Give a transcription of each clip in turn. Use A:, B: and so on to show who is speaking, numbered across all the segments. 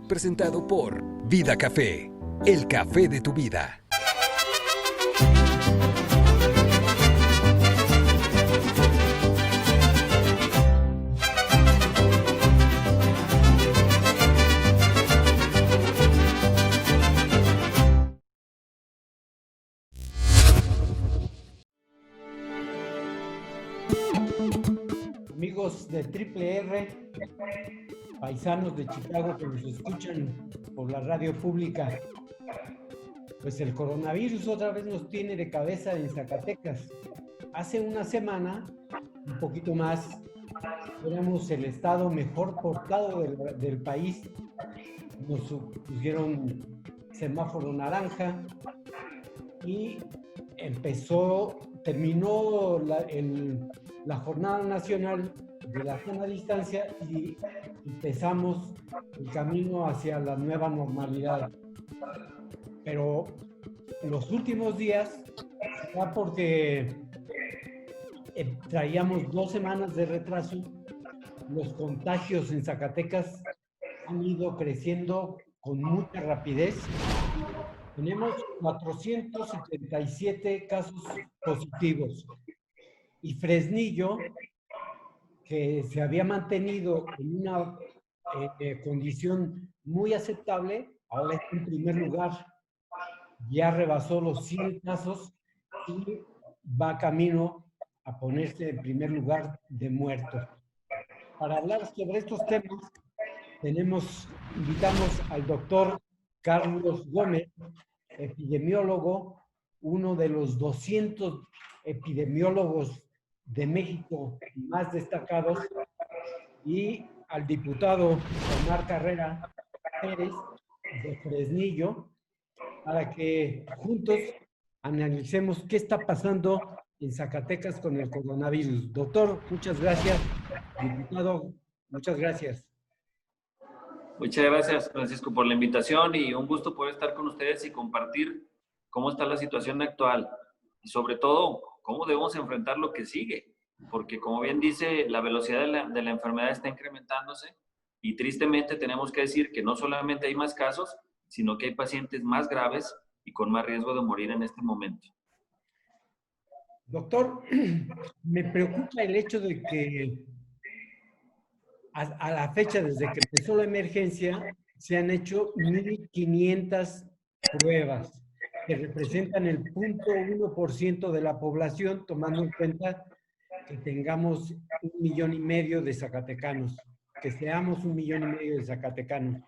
A: Presentado por Vida Café, el café de tu vida.
B: Amigos de Triple R, paisanos de Chicago que nos escuchan por la radio pública, pues el coronavirus otra vez nos tiene de cabeza en Zacatecas. Hace una semana, un poquito más, éramos el estado mejor portado del país. Nos pusieron semáforo naranja y terminó la jornada nacional de la sana distancia y empezamos el camino hacia la nueva normalidad. Pero los últimos días, ya porque traíamos 2 semanas de retraso, los contagios en Zacatecas han ido creciendo con mucha rapidez. Tenemos 477 casos positivos y Fresnillo, que se había mantenido en una condición muy aceptable, ahora está en primer lugar. Ya rebasó los 100 casos y va camino a ponerse en primer lugar de muertos. Para hablar sobre estos temas, invitamos al doctor Carlos Gómez, epidemiólogo, uno de los 200 epidemiólogos de México más destacados, y al diputado Omar Carrera Pérez de Fresnillo, para que juntos analicemos qué está pasando en Zacatecas con el coronavirus. Doctor, muchas gracias. Diputado, muchas gracias.
C: Muchas gracias, Francisco, por la invitación y un gusto poder estar con ustedes y compartir cómo está la situación actual y sobre todo cómo debemos enfrentar lo que sigue, porque como bien dice, la velocidad de la enfermedad está incrementándose y tristemente tenemos que decir que no solamente hay más casos, sino que hay pacientes más graves y con más riesgo de morir en este momento.
B: Doctor, me preocupa el hecho de que a la fecha, desde que empezó la emergencia, se han hecho 1,500 pruebas que representan el 0.1% de la población, tomando en cuenta que tengamos 1,5 millones de zacatecanos, que seamos 1,5 millones de zacatecanos.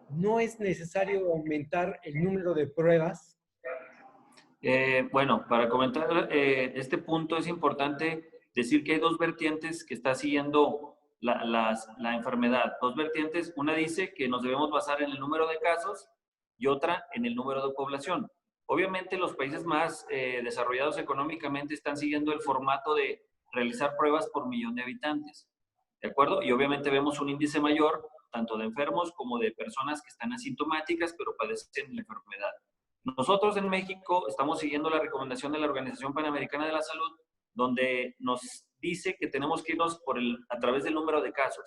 B: ¿No es necesario aumentar el número de pruebas?
C: Bueno, para comentar este punto es importante decir que hay dos vertientes que está siguiendo la enfermedad. Dos vertientes, una dice que nos debemos basar en el número de casos y otra en el número de población. Obviamente los países más desarrollados económicamente están siguiendo el formato de realizar pruebas por millón de habitantes, ¿de acuerdo? Y obviamente vemos un índice mayor tanto de enfermos como de personas que están asintomáticas pero padecen la enfermedad. Nosotros en México estamos siguiendo la recomendación de la Organización Panamericana de la Salud, donde nos dice que tenemos que irnos a través del número de casos,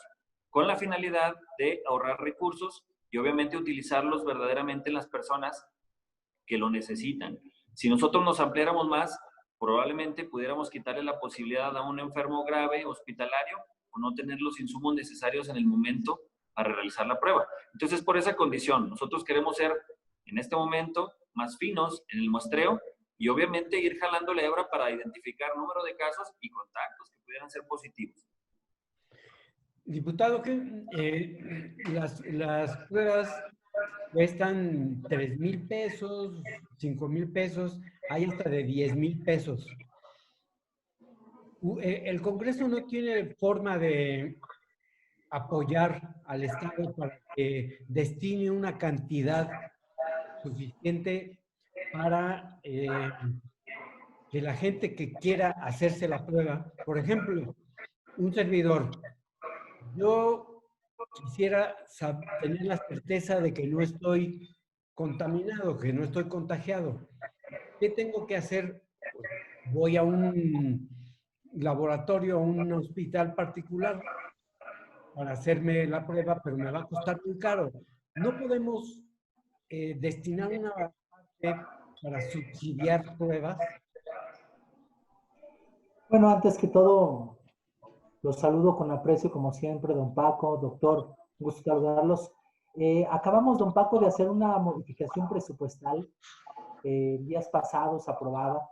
C: con la finalidad de ahorrar recursos y obviamente utilizarlos verdaderamente en las personas que lo necesitan. Si nosotros nos ampliáramos más, probablemente pudiéramos quitarle la posibilidad a un enfermo grave hospitalario o no tener los insumos necesarios en el momento para realizar la prueba. Entonces, por esa condición, nosotros queremos ser en este momento más finos en el muestreo y obviamente ir jalando la hebra para identificar número de casos y contactos que pudieran ser positivos.
B: Diputado, las pruebas cuestan 3,000 pesos, 5,000 pesos, hay hasta de 10,000 pesos. El Congreso no tiene forma de apoyar al Estado para que destine una cantidad suficiente para que la gente que quiera hacerse la prueba, por ejemplo, un servidor, yo quisiera tener la certeza de que no estoy contaminado, que no estoy contagiado. ¿Qué tengo que hacer? Voy a un laboratorio, a un hospital particular, para hacerme la prueba, pero me va a costar muy caro. No podemos destinar una parte para subsidiar pruebas.
D: Bueno, antes que todo, los saludo con aprecio, como siempre, don Paco, doctor, un gusto saludarlos. Acabamos, don Paco, de hacer una modificación presupuestal días pasados aprobada,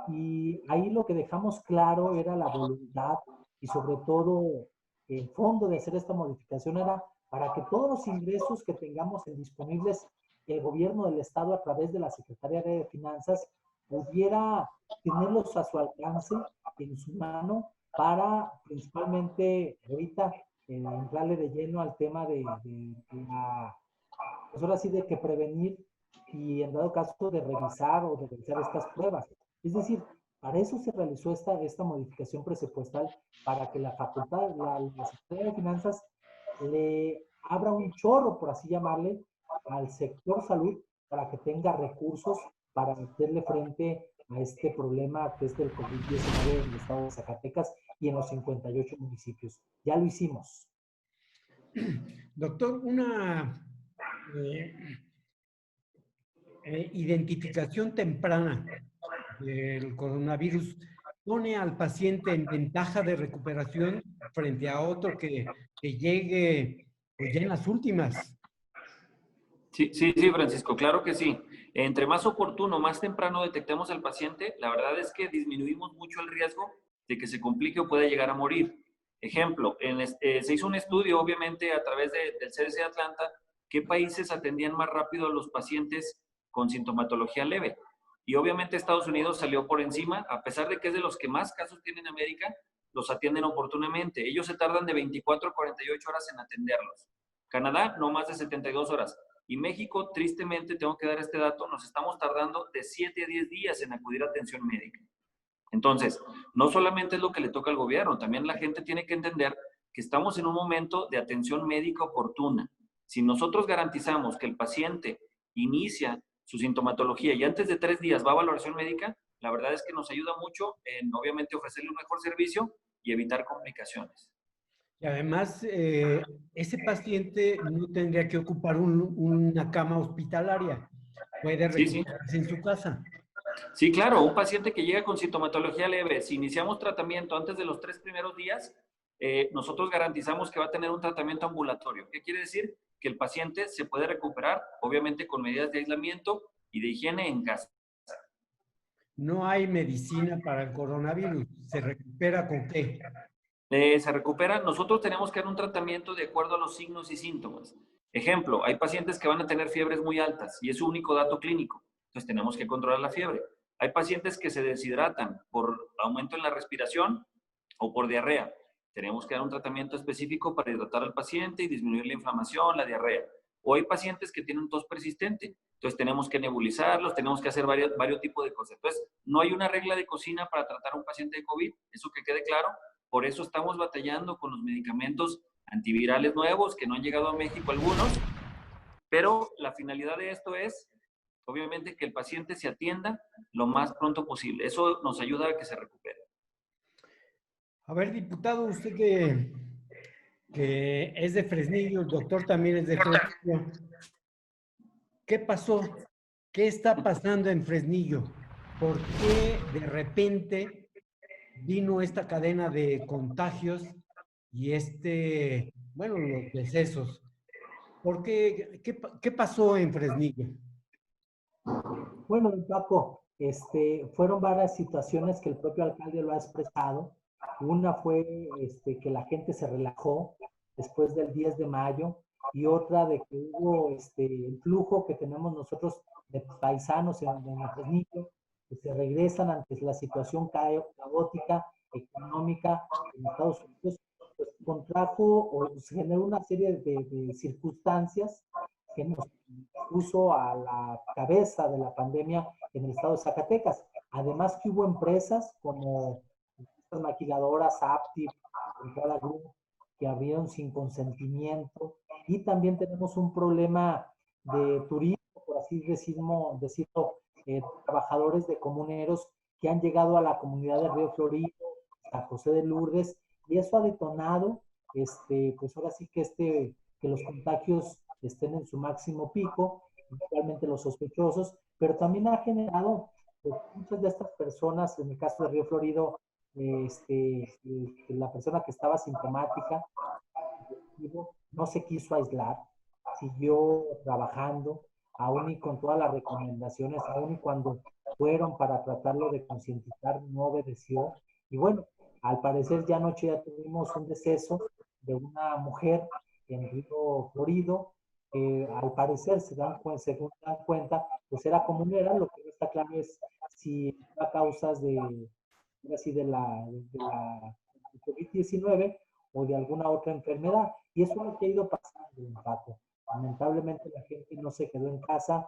D: y ahí lo que dejamos claro era la voluntad y sobre todo el fondo de hacer esta modificación era para que todos los ingresos que tengamos disponibles el gobierno del estado a través de la Secretaría de Finanzas pudiera tenerlos a su alcance, en su mano, para principalmente ahorita entrarle de lleno al tema de la, pues ahora sí, de que prevenir y en dado caso de revisar o de realizar estas pruebas. Es decir, para eso se realizó esta modificación presupuestal, para que la facultad, la Secretaría de Finanzas le abra un chorro, por así llamarle, al sector salud para que tenga recursos para hacerle frente a este problema que es del COVID-19 en el estado de Zacatecas y en los 58 municipios. Ya lo hicimos.
B: Doctor, una identificación temprana del coronavirus pone al paciente en ventaja de recuperación frente a otro que llegue pues ya en las últimas.
C: Sí, sí, sí, Francisco, claro que sí. Entre más oportuno, más temprano detectemos al paciente, la verdad es que disminuimos mucho el riesgo de que se complique o pueda llegar a morir. Ejemplo, se hizo un estudio, obviamente, a través del CDC de Atlanta, qué países atendían más rápido a los pacientes con sintomatología leve. Y obviamente Estados Unidos salió por encima, a pesar de que es de los que más casos tienen en América, los atienden oportunamente. Ellos se tardan de 24 a 48 horas en atenderlos. Canadá, no más de 72 horas. Y México, tristemente, tengo que dar este dato, nos estamos tardando de 7 a 10 días en acudir a atención médica. Entonces, no solamente es lo que le toca al gobierno, también la gente tiene que entender que estamos en un momento de atención médica oportuna. Si nosotros garantizamos que el paciente inicia su sintomatología y antes de 3 días va a valoración médica, la verdad es que nos ayuda mucho en, obviamente, ofrecerle un mejor servicio y evitar complicaciones.
B: Y además, ese paciente no tendría que ocupar una cama hospitalaria. Puede
C: Sí, sí.
B: recuperarse en su casa.
C: Sí, claro, un paciente que llega con sintomatología leve, si iniciamos tratamiento antes de los 3 primeros días, nosotros garantizamos que va a tener un tratamiento ambulatorio. ¿Qué quiere decir? Que el paciente se puede recuperar, obviamente con medidas de aislamiento y de higiene en casa.
B: No hay medicina para el coronavirus. ¿Se recupera con qué?
C: Se recupera, nosotros tenemos que dar un tratamiento de acuerdo a los signos y síntomas. Ejemplo, hay pacientes que van a tener fiebres muy altas y es su único dato clínico, entonces tenemos que controlar la fiebre. Hay pacientes que se deshidratan por aumento en la respiración o por diarrea. Tenemos que dar un tratamiento específico para hidratar al paciente y disminuir la inflamación, la diarrea. O hay pacientes que tienen tos persistente, entonces tenemos que nebulizarlos, tenemos que hacer varios tipos de cosas. Entonces, no hay una regla de cocina para tratar a un paciente de COVID, eso que quede claro. Por eso estamos batallando con los medicamentos antivirales nuevos que no han llegado a México algunos, pero la finalidad de esto es, obviamente, que el paciente se atienda lo más pronto posible. Eso nos ayuda a que se recupere.
B: A ver, diputado, usted que es de Fresnillo, el doctor también es de Fresnillo. ¿Qué pasó? ¿Qué está pasando en Fresnillo? ¿Por qué de repente vino esta cadena de contagios y bueno, los decesos? ¿Por qué? ¿Qué pasó en Fresnillo?
D: Bueno, Paco, fueron varias situaciones que el propio alcalde lo ha expresado. Una fue que la gente se relajó después del 10 de mayo y otra de que hubo el flujo que tenemos nosotros de paisanos en Fresnillo, que se regresan ante la situación caótica, económica en Estados Unidos, pues contrajo o se generó una serie de circunstancias que nos puso a la cabeza de la pandemia en el estado de Zacatecas. Además que hubo empresas como estas maquiladoras, Aptiv, Entrada Group, que abrieron sin consentimiento. Y también tenemos un problema de turismo, por así decirlo, trabajadores de comuneros que han llegado a la comunidad de Río Florido, San José de Lourdes, y eso ha detonado pues ahora sí que los contagios estén en su máximo pico, principalmente los sospechosos, pero también ha generado pues, muchas de estas personas, en el caso de Río Florido, la persona que estaba sintomática no se quiso aislar, siguió trabajando, aún y con todas las recomendaciones, aún y cuando fueron para tratarlo de concientizar, no obedeció. Y bueno, al parecer ya anoche ya tuvimos un deceso de una mujer en Río Florido, que al parecer según se dan cuenta, pues era comunera. Lo que no está claro es si a causas de la COVID-19 o de alguna otra enfermedad. Y eso es lo que ha ido pasando, Paco. Lamentablemente la gente no se quedó en casa.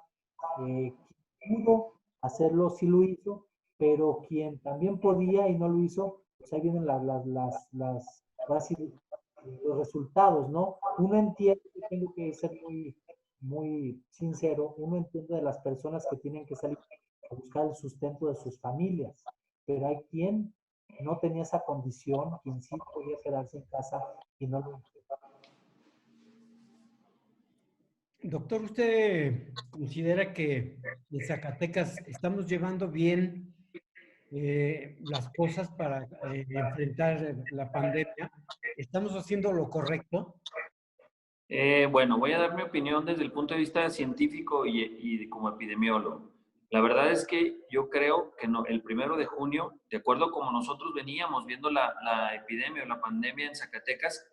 D: Quien pudo hacerlo sí lo hizo, pero quien también podía y no lo hizo, pues ahí vienen los resultados, ¿no? Uno entiende, tengo que ser muy sincero, uno entiende de las personas que tienen que salir a buscar el sustento de sus familias, pero hay quien no tenía esa condición, quien sí podía quedarse en casa y no lo hizo.
B: Doctor, ¿usted considera que en Zacatecas estamos llevando bien las cosas para enfrentar la pandemia? ¿Estamos haciendo lo correcto?
C: Bueno, voy a dar mi opinión desde el punto de vista científico y como epidemiólogo. La verdad es que yo creo que no, el 1 de junio, de acuerdo como nosotros veníamos viendo la epidemia o la pandemia en Zacatecas,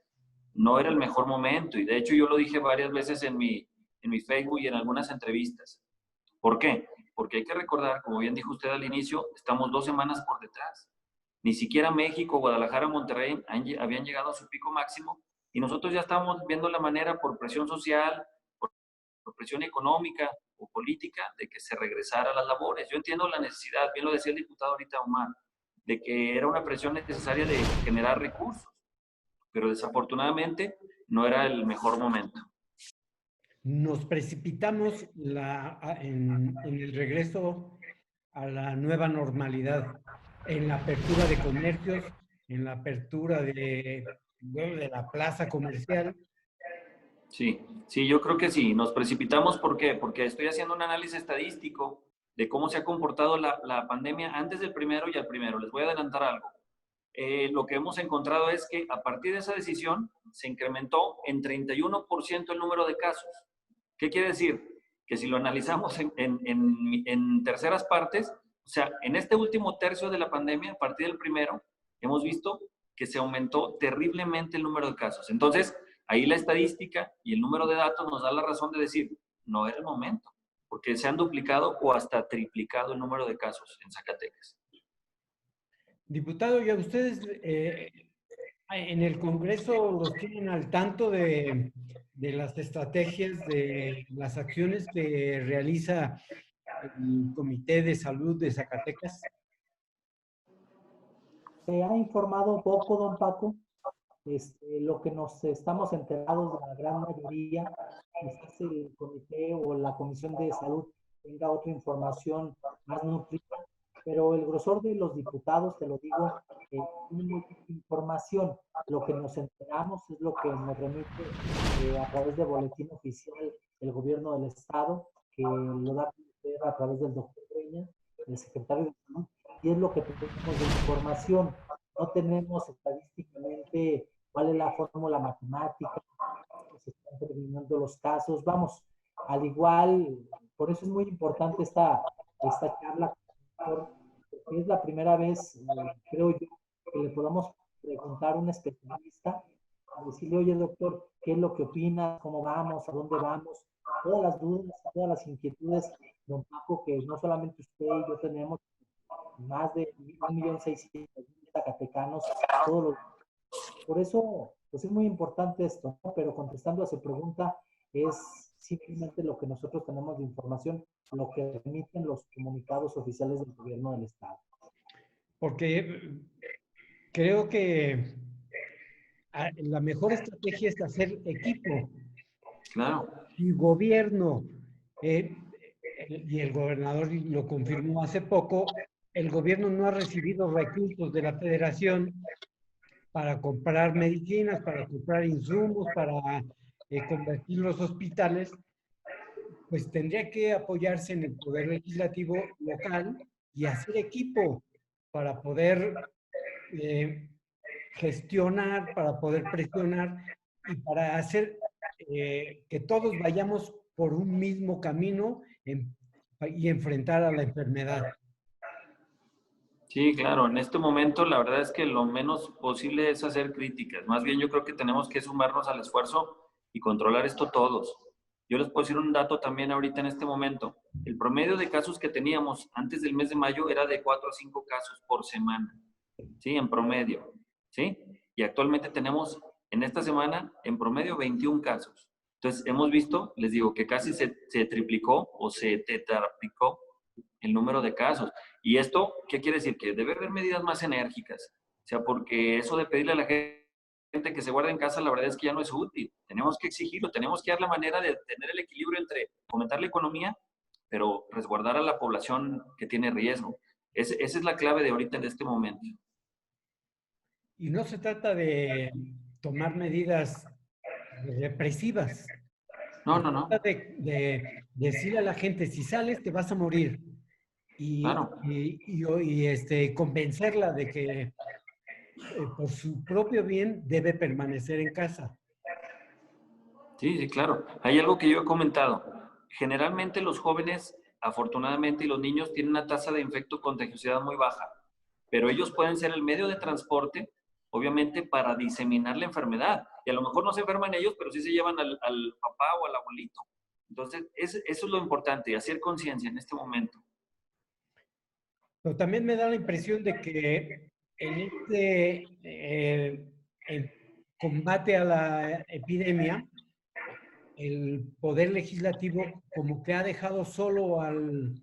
C: no era el mejor momento. Y de hecho yo lo dije varias veces en mi Facebook y en algunas entrevistas. ¿Por qué? Porque hay que recordar, como bien dijo usted al inicio, estamos 2 semanas por detrás. Ni siquiera México, Guadalajara, Monterrey habían llegado a su pico máximo y nosotros ya estábamos viendo la manera por presión social, por presión económica o política de que se regresara a las labores. Yo entiendo la necesidad, bien lo decía el diputado ahorita Omar, de que era una presión necesaria de generar recursos, pero desafortunadamente no era el mejor momento.
B: Nos precipitamos en el regreso a la nueva normalidad, en la apertura de comercios, en la apertura de la plaza comercial.
C: Sí, sí, yo creo que sí. Nos precipitamos, ¿por qué? Porque estoy haciendo un análisis estadístico de cómo se ha comportado la pandemia antes del 1 y al 1. Les voy a adelantar algo. Lo que hemos encontrado es que a partir de esa decisión se incrementó en 31% el número de casos. ¿Qué quiere decir? Que si lo analizamos en terceras partes, o sea, en este último tercio de la pandemia, a partir del 1, hemos visto que se aumentó terriblemente el número de casos. Entonces, ahí la estadística y el número de datos nos da la razón de decir, no era el momento, porque se han duplicado o hasta triplicado el número de casos en Zacatecas.
B: Diputado, ¿y a ustedes en el Congreso los tienen al tanto de las estrategias, de las acciones que realiza el Comité de Salud de Zacatecas?
D: Se ha informado poco, don Paco. Lo que nos estamos enterados de la gran mayoría, quizás el comité o la comisión de salud tenga otra información más nutrida, pero el grosor de los diputados, te lo digo, tiene muy poca información. Lo que nos enteramos es lo que nos remite a través de boletín oficial del gobierno del estado, que lo da a través del doctor Breña, el secretario de salud, y es lo que tenemos de información. No tenemos estadísticamente cuál es la fórmula matemática, se están terminando los casos. Vamos, al igual, por eso es muy importante esta charla, porque es la primera vez, creo yo, que le podamos preguntar a un especialista, a decirle, oye doctor, ¿qué es lo que opinas? ¿Cómo vamos? ¿A dónde vamos? Todas las dudas, todas las inquietudes, don Paco, que no solamente usted y yo tenemos, más de 1.600.000 zacatecanos, todos los. Por eso, pues es muy importante esto, ¿no? Pero contestando a su pregunta, es simplemente lo que nosotros tenemos de información, lo que emiten los comunicados oficiales del gobierno del estado.
B: Porque creo que la mejor estrategia es hacer equipo.
C: Claro.
B: Si gobierno, y el gobernador lo confirmó hace poco, el gobierno no ha recibido recursos de la federación para comprar medicinas, para comprar insumos, para convertir los hospitales, pues tendría que apoyarse en el poder legislativo local y hacer equipo para poder eh, gestionar, para poder presionar y para hacer que todos vayamos por un mismo camino y enfrentar a la enfermedad.
C: Sí, claro, en este momento la verdad es que lo menos posible es hacer críticas. Más bien yo creo que tenemos que sumarnos al esfuerzo y controlar esto todos. Yo les puedo decir un dato también ahorita en este momento. El promedio de casos que teníamos antes del mes de mayo era de 4 a 5 casos por semana, ¿sí? En promedio, ¿sí? Y actualmente tenemos en esta semana en promedio 21 casos. Entonces hemos visto, les digo, que casi se triplicó o se tetraplicó el número de casos. ¿Y esto qué quiere decir? Que debe haber medidas más enérgicas. O sea, porque eso de pedirle a la gente que se guarde en casa, la verdad es que ya no es útil. Tenemos que exigirlo, tenemos que dar la manera de tener el equilibrio entre fomentar la economía, pero resguardar a la población que tiene riesgo. Esa es la clave de ahorita en este momento.
B: Y no se trata de tomar medidas represivas.
C: No,
B: Se
C: no, no.
B: trata de decirle a la gente, si sales te vas a morir. Y,
C: Claro.
B: convencerla de que por su propio bien debe permanecer en casa.
C: Sí, sí, claro. Hay algo que yo he comentado. Generalmente los jóvenes, afortunadamente, y los niños tienen una tasa de infecto contagiosidad muy baja, pero ellos pueden ser el medio de transporte, obviamente, para diseminar la enfermedad. Y a lo mejor no se enferman ellos, pero sí se llevan al papá o al abuelito. Entonces, eso es lo importante, hacer conciencia en este momento.
B: Pero también me da la impresión de que en este en combate a la epidemia, el poder legislativo como que ha dejado solo al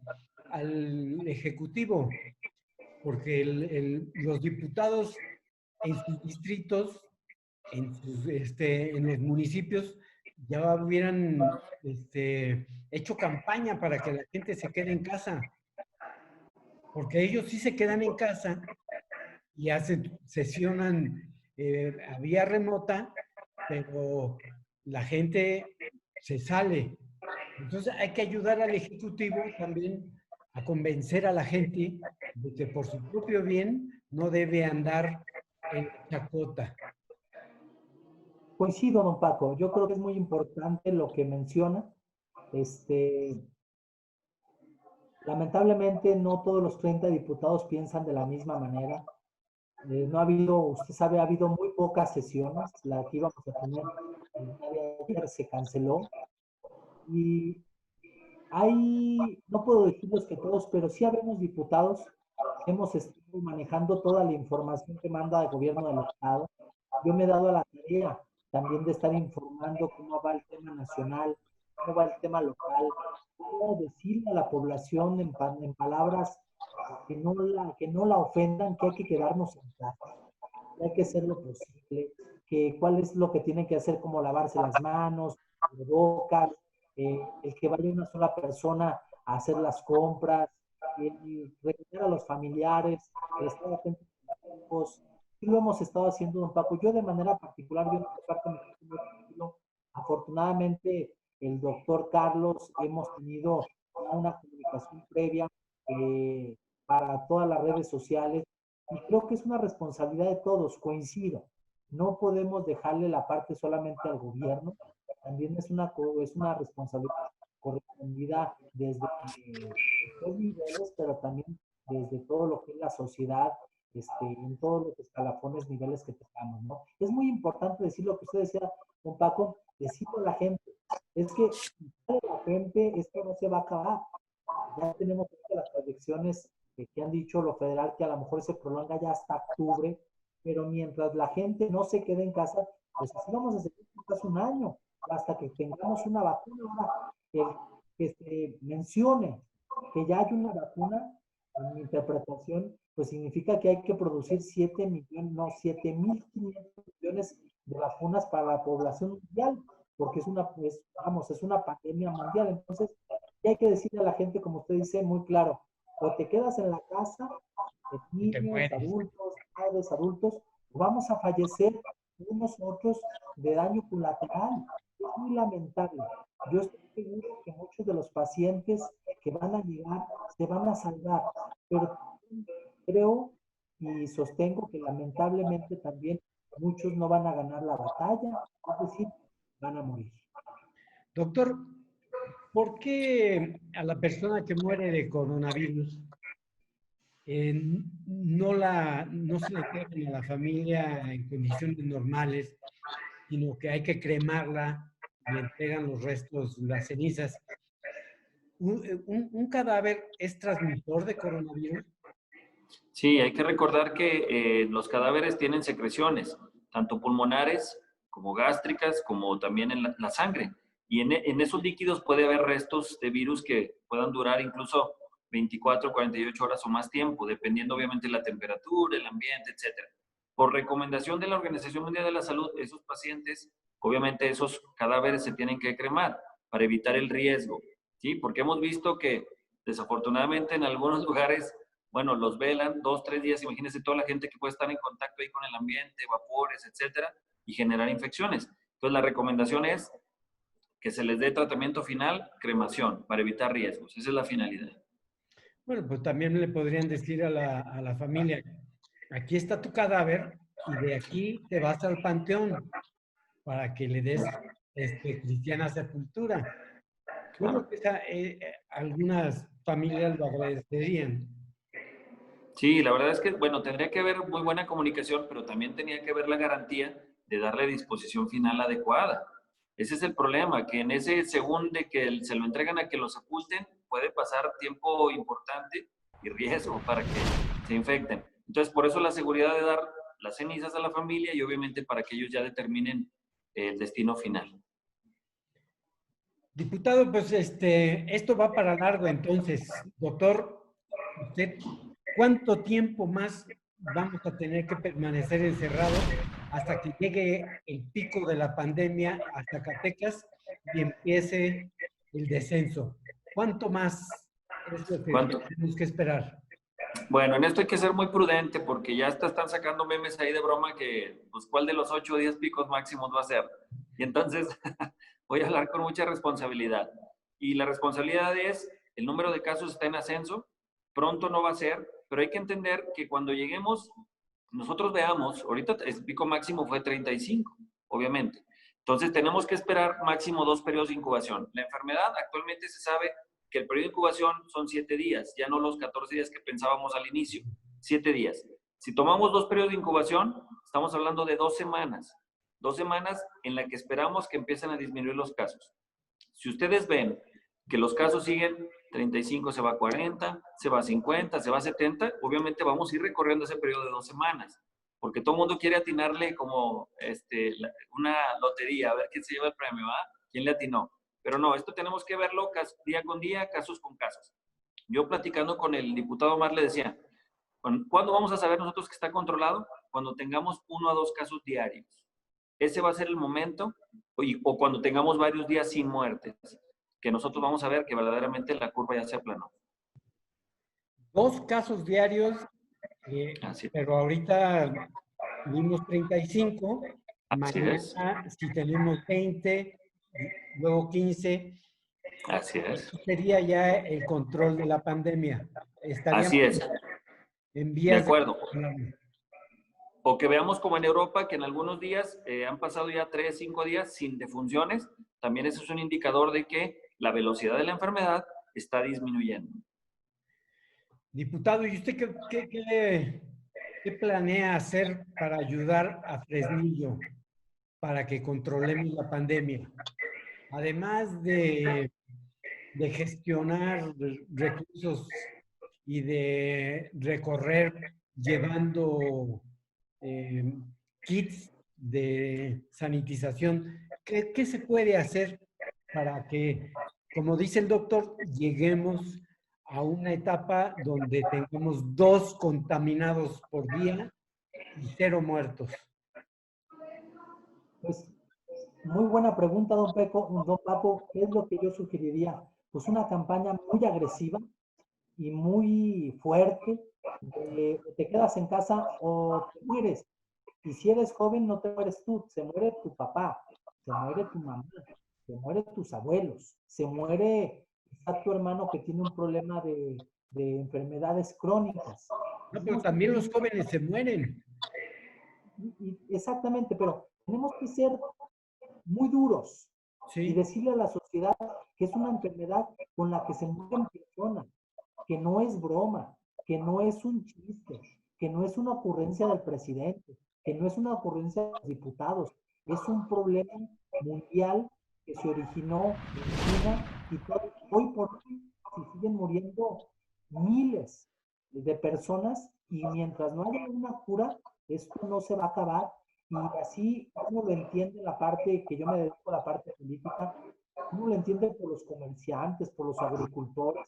B: ejecutivo, porque los diputados en sus distritos, en los municipios, ya hubieran hecho campaña para que la gente se quede en casa, porque ellos sí se quedan en casa y sesionan a vía remota, pero la gente se sale. Entonces hay que ayudar al Ejecutivo también a convencer a la gente de que por su propio bien no debe andar en chacota.
D: Coincido, don Paco. Yo creo que es muy importante lo que menciona. Este, Lamentablemente no todos los 30 diputados piensan de la misma manera. No ha habido, usted sabe, ha habido muy pocas sesiones. La que íbamos a tener el día de ayer se canceló. Y no puedo decirlos que todos, pero sí habemos diputados que hemos estado manejando toda la información que manda el gobierno del Estado. Yo me he dado a la tarea también de estar informando cómo va el tema nacional, cómo va el tema local, cómo decirle a la población en palabras que no la ofendan, que hay que quedarnos en casa, que hay que hacer lo posible, que cuál es lo que tienen que hacer, como lavarse las manos, bocas, el que vaya una sola persona a hacer las compras, el regañar a los familiares, el estar atentos a los hijos. Sí lo hemos estado haciendo, don Paco. Yo de manera particular, yo en esta parte me siento muy tranquilo. Afortunadamente, el doctor Carlos, hemos tenido ya una comunicación previa para todas las redes sociales y creo que es una responsabilidad de todos, coincido. No podemos dejarle la parte solamente al gobierno, también es una responsabilidad correspondida desde los niveles, pero también desde todo lo que es la sociedad, en todos los escalafones, niveles que tengamos, ¿no? Es muy importante decir lo que usted decía, don Paco, decirle a la gente, es que si sale la gente, esto no se va a acabar. Ya tenemos las proyecciones que han dicho lo federal, que a lo mejor se prolonga ya hasta octubre, pero mientras la gente no se quede en casa, pues así vamos a seguir quizás un año, hasta que tengamos una vacuna. Ahora, el que se mencione que ya hay una vacuna, en mi interpretación, pues significa que hay que producir 7 millones, no, 7.500 millones de vacunas para la población mundial, porque es una pandemia mundial. Entonces, y hay que decirle a la gente, como usted dice, muy claro, o te quedas en la casa, niños, adultos, padres, adultos, vamos a fallecer unos otros de daño colateral. Es muy lamentable. Yo estoy seguro que muchos de los pacientes que van a llegar se van a salvar, pero creo y sostengo que lamentablemente también muchos no van a ganar la batalla, es decir, van a morir.
B: Doctor, ¿por qué a la persona que muere de coronavirus no se le entregan a la familia en condiciones normales, sino que hay que cremarla, le entregan los restos, las cenizas? ¿Un cadáver es transmisor de coronavirus?
C: Sí, hay que recordar que los cadáveres tienen secreciones, tanto pulmonares como gástricas, como también en la sangre. Y en esos líquidos puede haber restos de virus que puedan durar incluso 24, 48 horas o más tiempo, dependiendo obviamente de la temperatura, el ambiente, etc. Por recomendación de la Organización Mundial de la Salud, esos pacientes, obviamente esos cadáveres se tienen que cremar para evitar el riesgo, ¿sí? Porque hemos visto que desafortunadamente en algunos lugares, bueno, los velan 2, 3 días, imagínense toda la gente que puede estar en contacto ahí con el ambiente, vapores, etcétera, y generar infecciones. Entonces, la recomendación es que se les dé tratamiento final, cremación, para evitar riesgos. Esa es la finalidad.
B: Bueno, pues también le podrían decir a la familia, aquí está tu cadáver y de aquí te vas al panteón para que le des cristiana sepultura. Yo creo
C: Claro.
B: que algunas familias lo agradecerían.
C: Sí, la verdad es que, bueno, tendría que haber muy buena comunicación, pero también tenía que haber la garantía de darle disposición final adecuada. Ese es el problema, que en ese segundo de que se lo entregan a que lo sepulten, puede pasar tiempo importante y riesgo para que se infecten. Entonces, por eso la seguridad de dar las cenizas a la familia y obviamente para que ellos ya determinen el destino final.
B: Diputado, pues esto va para largo entonces. Doctor, ¿usted cuánto tiempo más vamos a tener que permanecer encerrados hasta que llegue el pico de la pandemia a Zacatecas y empiece el descenso? ¿Cuánto más es lo que
C: ¿Cuánto?
B: tenemos que esperar?
C: Bueno, en esto hay que ser muy prudente porque ya están sacando memes ahí de broma que, pues, ¿cuál de los 8 o 10 picos máximos va a ser? Y entonces voy a hablar con mucha responsabilidad. Y la responsabilidad es, el número de casos está en ascenso, pronto no va a ser, pero hay que entender que cuando lleguemos, nosotros veamos, ahorita el pico máximo fue 35, obviamente. Entonces tenemos que esperar máximo 2 periodos de incubación. La enfermedad actualmente se sabe que el periodo de incubación son 7 días, ya no los 14 días que pensábamos al inicio, 7 días. Si tomamos 2 periodos de incubación, estamos hablando de 2 semanas. 2 semanas en las que esperamos que empiecen a disminuir los casos. Si ustedes ven que los casos siguen 35, se va a 40, se va a 50, se va a 70, obviamente vamos a ir recorriendo ese periodo de 2 semanas, porque todo el mundo quiere atinarle como una lotería, a ver quién se lleva el premio, ¿va? ¿Quién le atinó? Pero no, esto tenemos que verlo día con día, casos con casos. Yo platicando con el diputado Omar le decía, ¿cuándo vamos a saber nosotros que está controlado? Cuando tengamos 1 a 2 casos diarios. Ese va a ser el momento, o cuando tengamos varios días sin muertes, que nosotros vamos a ver que verdaderamente la curva ya se aplanó.
B: 2 casos diarios, pero ahorita tuvimos 35,
C: Así es.
B: mañana si tenemos 20, luego 15.
C: Así es.
B: Eso sería ya el control de la pandemia.
C: Así
B: Estaríamos
C: es.
B: en
C: De
B: vías de
C: acuerdo.
B: controlarlo.
C: O que veamos como en Europa, que en algunos días han pasado ya 3, 5 días sin defunciones, también eso es un indicador de que la velocidad de la enfermedad está disminuyendo.
B: Diputado, ¿y usted qué planea hacer para ayudar a Fresnillo para que controlemos la pandemia? Además de gestionar recursos y de recorrer llevando kits de sanitización, ¿qué se puede hacer para que, como dice el doctor, lleguemos a una etapa donde tengamos 2 contaminados por día y 0 muertos?
D: Pues muy buena pregunta, don Paco. ¿Qué es lo que yo sugeriría? Pues una campaña muy agresiva y muy fuerte de te quedas en casa o te mueres. Y si eres joven, no te mueres tú, se muere tu papá, se muere tu mamá, se mueren tus abuelos, se muere quizá tu hermano que tiene un problema de enfermedades crónicas.
B: No, pero también los jóvenes se mueren.
D: Exactamente, pero tenemos que ser muy duros y
B: Sí.
D: decirle a la sociedad que es una enfermedad con la que se mueren personas, que no es broma, que no es un chiste, que no es una ocurrencia del presidente, que no es una ocurrencia de los diputados, es un problema mundial que se originó en China y hoy por hoy se siguen muriendo miles de personas y mientras no haya una cura, esto no se va a acabar. Y así uno lo entiende en la parte que yo me dedico a la parte política, uno lo entiende por los comerciantes, por los agricultores,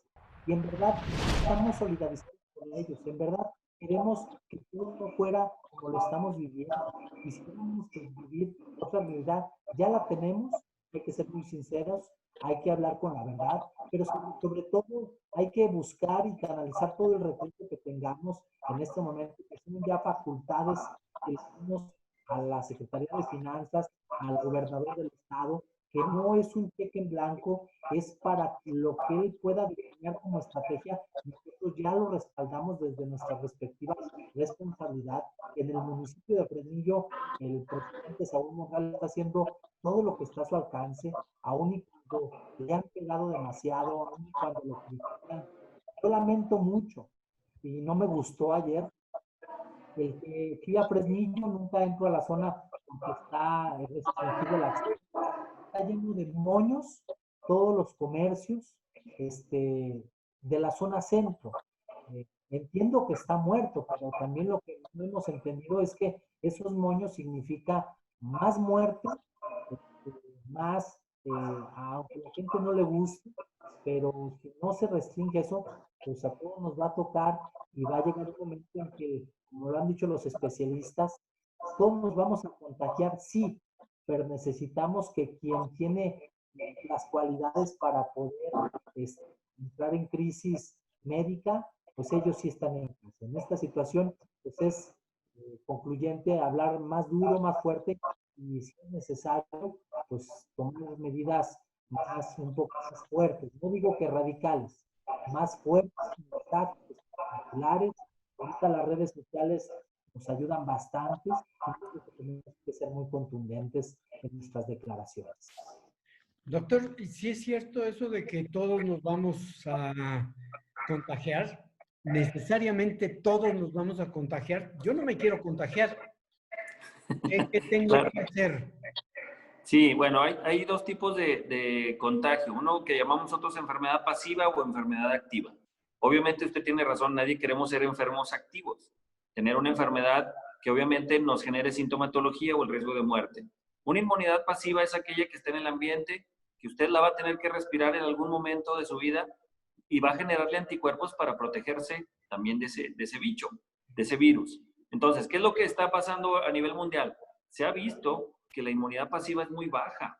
D: y en verdad estamos solidarizados con ellos, en verdad queremos que todo no fuera como lo estamos viviendo, quisiéramos vivir otra realidad, ya la tenemos, hay que ser muy sinceros, hay que hablar con la verdad, pero sobre todo hay que buscar y canalizar todo el recurso que tengamos en este momento, que son ya facultades que le damos a la Secretaría de Finanzas, al gobernador del estado, que no es un cheque en blanco, es para lo que él pueda diseñar como estrategia. Nosotros ya lo respaldamos desde nuestra respectiva responsabilidad. En el municipio de Fresnillo, el presidente Saúl Morales está haciendo todo lo que está a su alcance, aún y cuando le han pegado demasiado, aún y cuando lo critican. Yo lamento mucho y no me gustó ayer el que fui a Fresnillo, nunca entro a la zona porque está restringido el acceso. Está lleno de moños, todos los comercios de la zona centro. Entiendo que está muerto, pero también lo que no hemos entendido es que esos moños significa más muerte, más, aunque a la gente no le guste, pero si no se restringe eso, pues a todos nos va a tocar y va a llegar un momento en que, como lo han dicho los especialistas, todos nos vamos a contagiar, sí, pero necesitamos que quien tiene las cualidades para poder entrar en crisis médica, pues ellos sí están en casa. En esta situación, pues es concluyente hablar más duro, más fuerte, y si es necesario, pues tomar medidas un poco más fuertes. No digo que radicales, más fuertes, más populares. Ahorita las redes sociales nos ayudan bastante, entonces tenemos que ser muy contundentes en nuestras declaraciones.
B: Doctor, ¿sí es cierto eso de que todos nos vamos a contagiar? ¿Necesariamente todos nos vamos a contagiar? Yo no me quiero contagiar. ¿Qué tengo
C: Claro.
B: que hacer?
C: Sí, bueno, hay dos tipos de contagio. Uno que llamamos nosotros enfermedad pasiva o enfermedad activa. Obviamente usted tiene razón, nadie queremos ser enfermos activos. Tener una enfermedad que obviamente nos genere sintomatología o el riesgo de muerte. Una inmunidad pasiva es aquella que está en el ambiente, que usted la va a tener que respirar en algún momento de su vida y va a generarle anticuerpos para protegerse también de ese bicho, de ese virus. Entonces, ¿qué es lo que está pasando a nivel mundial? Se ha visto que la inmunidad pasiva es muy baja,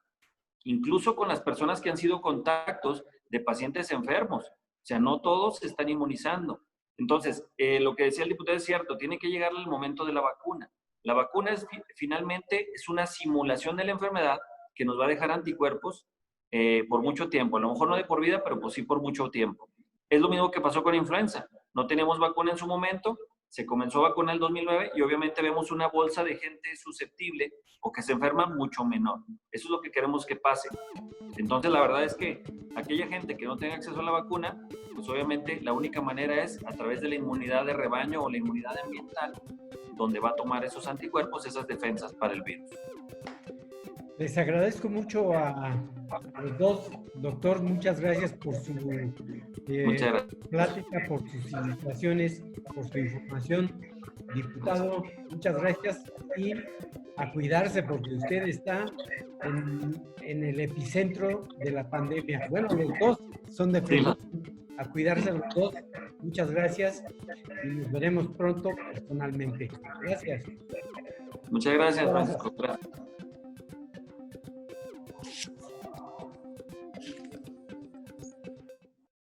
C: incluso con las personas que han sido contactos de pacientes enfermos. O sea, no todos se están inmunizando. Entonces, lo que decía el diputado es cierto, tiene que llegar el momento de la vacuna. La vacuna finalmente es una simulación de la enfermedad que nos va a dejar anticuerpos por mucho tiempo. A lo mejor no de por vida, pero pues sí por mucho tiempo. Es lo mismo que pasó con influenza. No teníamos vacuna en su momento, se comenzó a vacunar en el 2009 y obviamente vemos una bolsa de gente susceptible o que se enferma mucho menor. Eso es lo que queremos que pase. Entonces, la verdad es que aquella gente que no tenga acceso a la vacuna, pues obviamente la única manera es a través de la inmunidad de rebaño o la inmunidad ambiental, donde va a tomar esos anticuerpos, esas defensas para el virus.
B: Les agradezco mucho a los dos. Doctor, muchas gracias por su plática, por sus invitaciones, por su información. Diputado, muchas gracias y a cuidarse porque usted está en el epicentro de la pandemia. Bueno, los dos son de Fresnillo. A cuidarse los dos. Muchas gracias y nos veremos pronto personalmente. Gracias.
C: Muchas gracias, Francisco. Gracias.